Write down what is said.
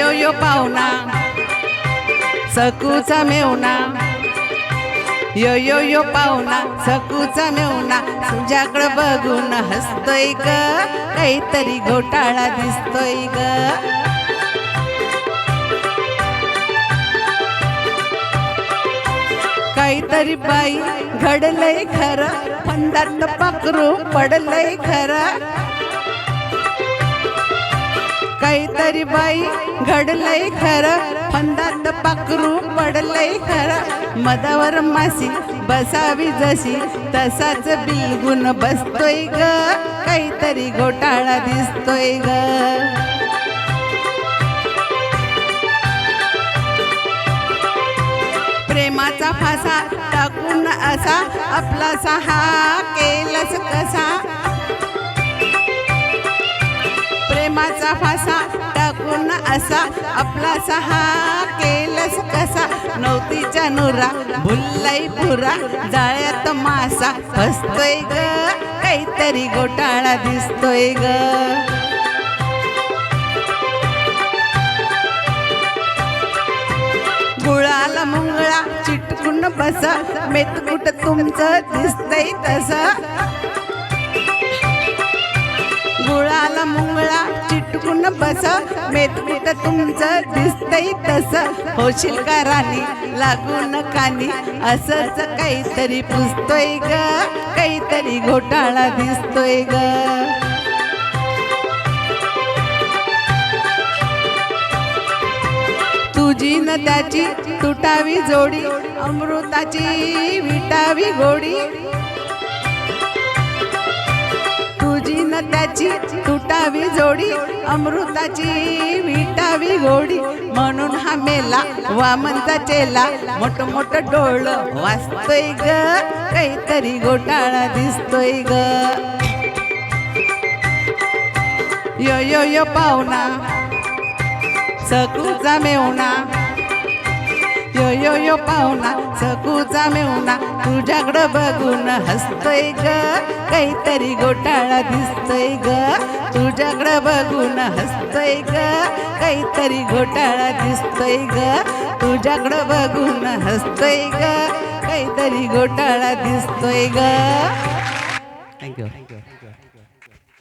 यो यो पाहुणा सकूचा मेवणा, यो यो यो पाहुणा सकूचा मेवणा, तुझ्याकडं बघून हसतोय ग, काहीतरी घोटाळा दिसतोय ग. काहीतरी बाई घडलंय खरं, फंदात पाखरू पडलंय खरं. काहीतरी बाई घडलंय खरं, फंदात पाखरू पडलंय खरं. मधावर मासी बसावी जशी, तसाच बिलगुन बसतोय ग, काहीतरी घोटाळा दिसतोय ग. प्रेमाचा फासा टाकून असा आपला सहा केलस कसा. प्रेमाचा फासा टाकून असा आपला सहा केलस कसा. नवतीच्या नुरा भुल्लाई पुरा, जाळ्यात मासा फसतोय ग, काहीतरी घोटाळा दिसतोय ग. गुळाला मुंगळा चिटकून बसा, मेतकुट तुमचं दिसतंय तसं. गुळाला मुंगळा चिटकून बसा, मेतकुट तुमचं दिसतंय तसं. होशील का राणी लागून कानी, असंच काहीतरी पुसतोय ग, काहीतरी घोटाळा दिसतोय ग. तुझी न त्याची तुटावी जोडी, अमृताची विटावी गोडी. तुझी न त्याची तुटावी जोडी, अमृताची विटावी गोडी. म्हणून हा मेला वामनचा चेला, मोठ मोठ डोळ वाचतोय ग, काहीतरी घोटाळा दिसतोय ग. यो यो यो पाहुणा सकूचा मेवणा, यो यो यो पाहुणा सकूचा मेवणा, तुझ्याकडं बघून हसतोय ग, काहीतरी घोटाळा दिसतोय ग. तुझ्याकडं बघून हसतोय ग, काहीतरी घोटाळा दिसतोय ग. तुझ्याकडं बघून हसतोय ग, काहीतरी घोटाळा दिसतोय ग. थँक्यू.